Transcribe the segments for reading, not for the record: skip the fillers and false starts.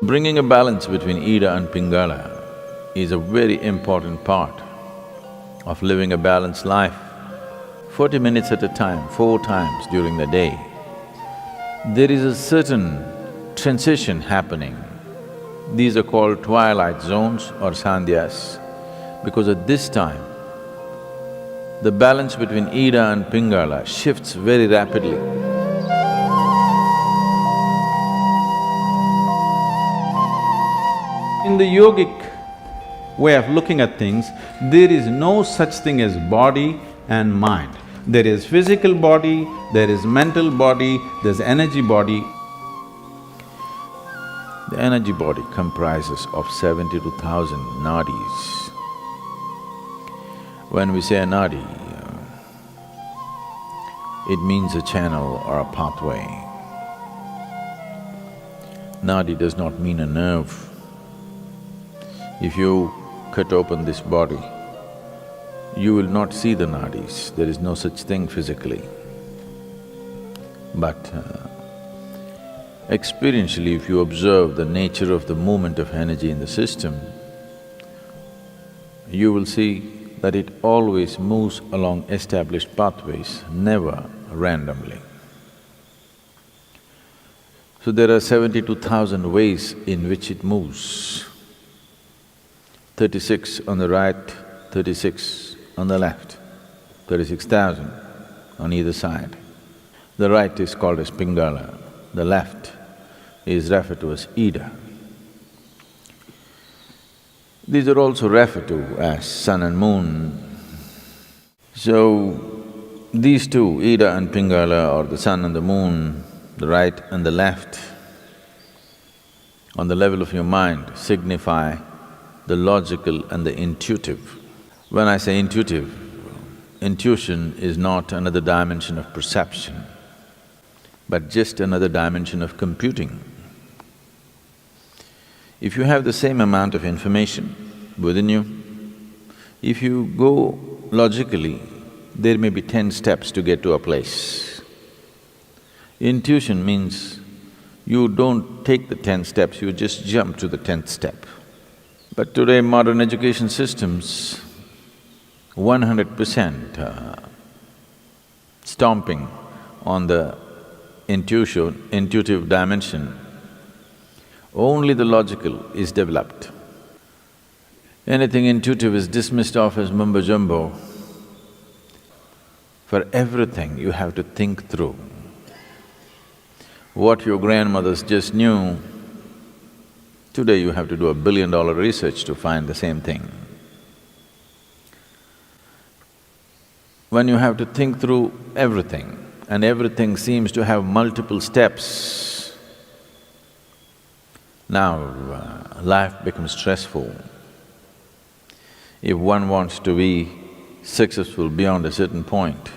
Bringing a balance between Ida and Pingala is a very important part of living a balanced life. 40 minutes at a time, 4 times during the day, there is a certain transition happening. These are called twilight zones or Sandhyas, because at this time, the balance between Ida and Pingala shifts very rapidly. In the yogic way of looking at things, there is no such thing as body and mind. There is physical body, there is mental body, there's energy body. The energy body comprises of 72,000 nadis. When we say a nadi, it means a channel or a pathway. Nadi does not mean a nerve. If you cut open this body, you will not see the nadis, there is no such thing physically. But experientially, if you observe the nature of the movement of energy in the system, you will see that it always moves along established pathways, never randomly. So there are 72,000 ways in which it moves. 36 on the right, 36 on the left, 36,000 on either side. The right is called as Pingala, the left is referred to as Ida. These are also referred to as sun and moon. So, these two, Ida and Pingala, or the sun and the moon, the right and the left, on the level of your mind signify the logical and the intuitive. When I say intuitive, intuition is not another dimension of perception, but just another dimension of computing. If you have the same amount of information within you, if you go logically, there may be 10 steps to get to a place. Intuition means you don't take the 10 steps, you just jump to the 10th step. But today modern education systems, 100% stomping on the intuitive dimension, only the logical is developed. Anything intuitive is dismissed off as mumbo-jumbo. For everything you have to think through. What your grandmothers just knew, today you have to do $1 billion research to find the same thing. When you have to think through everything, and everything seems to have multiple steps, now life becomes stressful. If one wants to be successful beyond a certain point,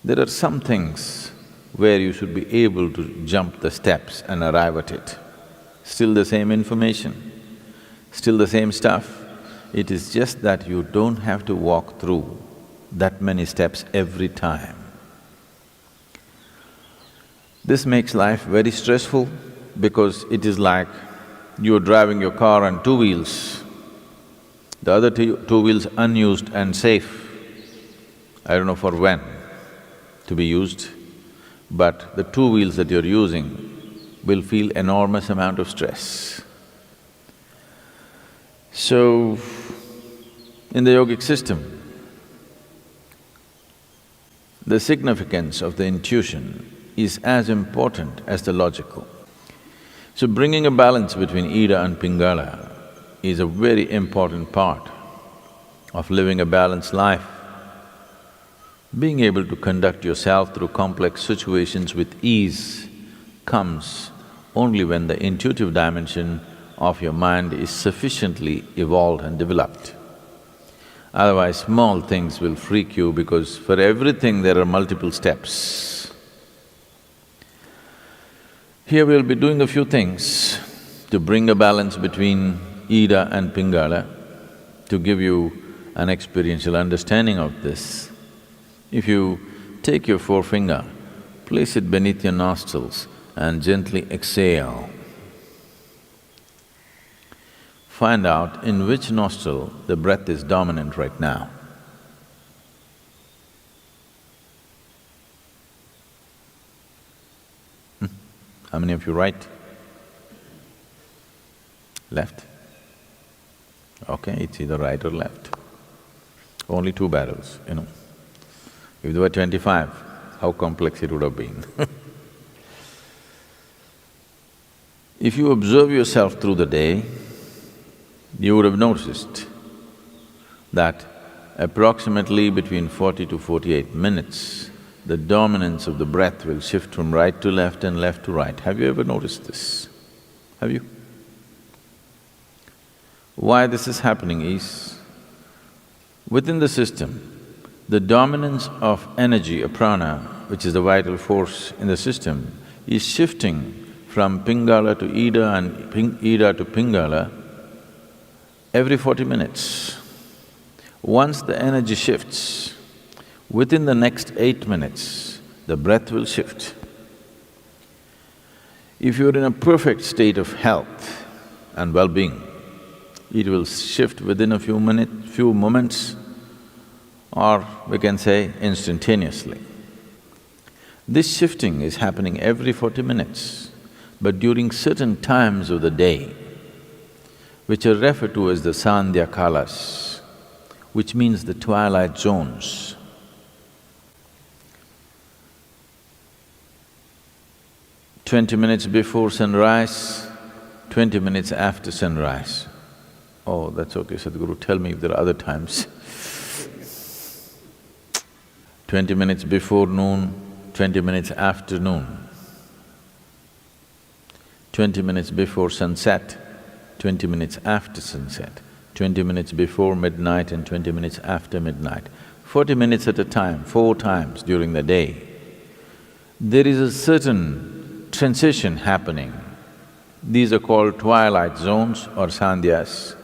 there are some things where you should be able to jump the steps and arrive at it. Still the same information, still the same stuff. It is just that you don't have to walk through that many steps every time. This makes life very stressful because it is like you're driving your car on 2 wheels, the other two wheels unused and safe. I don't know for when to be used, but the 2 wheels that you're using will feel enormous amount of stress. So, in the yogic system, the significance of the intuition is as important as the logical. So bringing a balance between Ida and Pingala is a very important part of living a balanced life. Being able to conduct yourself through complex situations with ease comes only when the intuitive dimension of your mind is sufficiently evolved and developed. Otherwise, small things will freak you because for everything there are multiple steps. Here we'll be doing a few things to bring a balance between Ida and Pingala, to give you an experiential understanding of this. If you take your forefinger, place it beneath your nostrils and gently exhale. find out in which nostril the breath is dominant right now. How many of you right? Left? Okay, it's either right or left. Only two barrels, you know. If there were 25, how complex it would have been. If you observe yourself through the day, you would have noticed that approximately between 40 to 48 minutes, the dominance of the breath will shift from right to left and left to right. Have you ever noticed this? Have you? Why this is happening is, within the system, the dominance of energy, or prana, which is the vital force in the system, is shifting from Pingala to Ida and Ida to Pingala every 40 minutes. Once the energy shifts, within the next 8 minutes, the breath will shift. If you're in a perfect state of health and well-being, it will shift within a few moments, or we can say instantaneously. This shifting is happening every 40 minutes, but during certain times of the day, which are referred to as the Sandhya kalas, which means the twilight zones. 20 minutes before sunrise, 20 minutes after sunrise. Oh, that's okay, Sadhguru, tell me if there are other times. 20 minutes before noon, 20 minutes after noon. 20 minutes before sunset, 20 minutes after sunset, 20 minutes before midnight and 20 minutes after midnight. 40 minutes at a time, 4 times during the day. There is a certain transition happening. These are called twilight zones or sandhyas,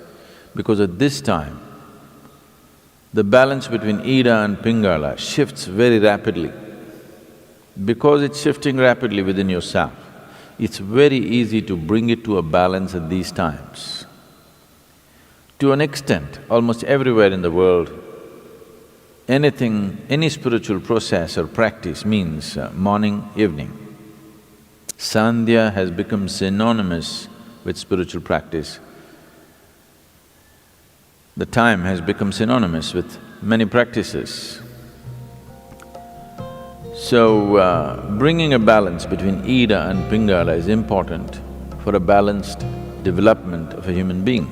because at this time, the balance between Ida and Pingala shifts very rapidly. Because it's shifting rapidly within yourself, it's very easy to bring it to a balance at these times. To an extent, almost everywhere in the world, any spiritual process or practice means morning, evening. Sandhya has become synonymous with spiritual practice. The time has become synonymous with many practices. So, bringing a balance between Ida and Pingala is important for a balanced development of a human being.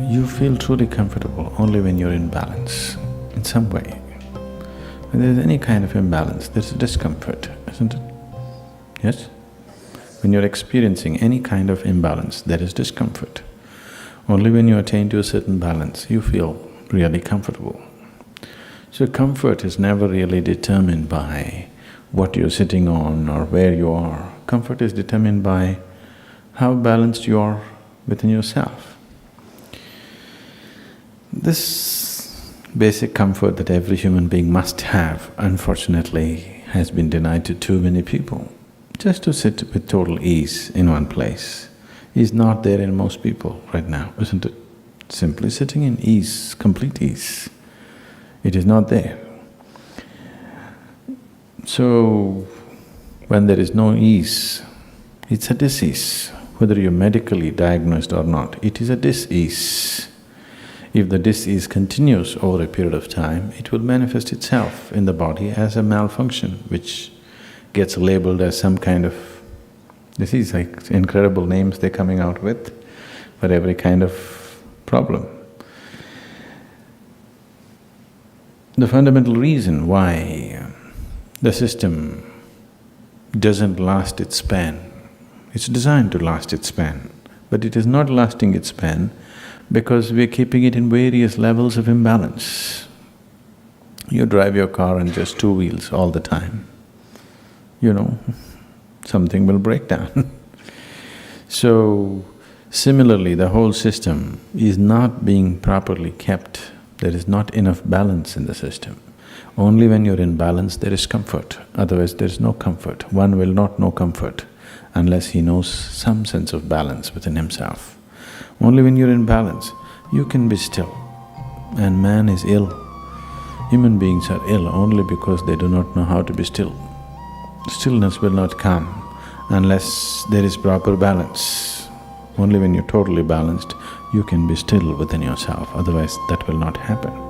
You feel truly comfortable only when you're in balance, in some way. When there's any kind of imbalance, there's a discomfort, isn't it? Yes? When you're experiencing any kind of imbalance, there is discomfort. Only when you attain to a certain balance, you feel really comfortable. So comfort is never really determined by what you're sitting on or where you are. Comfort is determined by how balanced you are within yourself. This basic comfort that every human being must have, unfortunately, has been denied to too many people. Just to sit with total ease in one place is not there in most people right now, isn't it? Simply sitting in ease, complete ease, it is not there. So, when there is no ease, it's a disease. Whether you're medically diagnosed or not, it is a dis-ease. If the dis-ease continues over a period of time, it will manifest itself in the body as a malfunction, which gets labeled as some kind of disease, like incredible names they're coming out with for every kind of problem. The fundamental reason why the system doesn't last its span, it's designed to last its span, but it is not lasting its span because we're keeping it in various levels of imbalance. You drive your car on just 2 wheels all the time, you know, something will break down. So, similarly, the whole system is not being properly kept. There is not enough balance in the system. Only when you're in balance there is comfort, otherwise there is no comfort. One will not know comfort unless he knows some sense of balance within himself. Only when you're in balance, you can be still. And man is ill. Human beings are ill only because they do not know how to be still. Stillness will not come unless there is proper balance. Only when you're totally balanced, you can be still within yourself, otherwise that will not happen.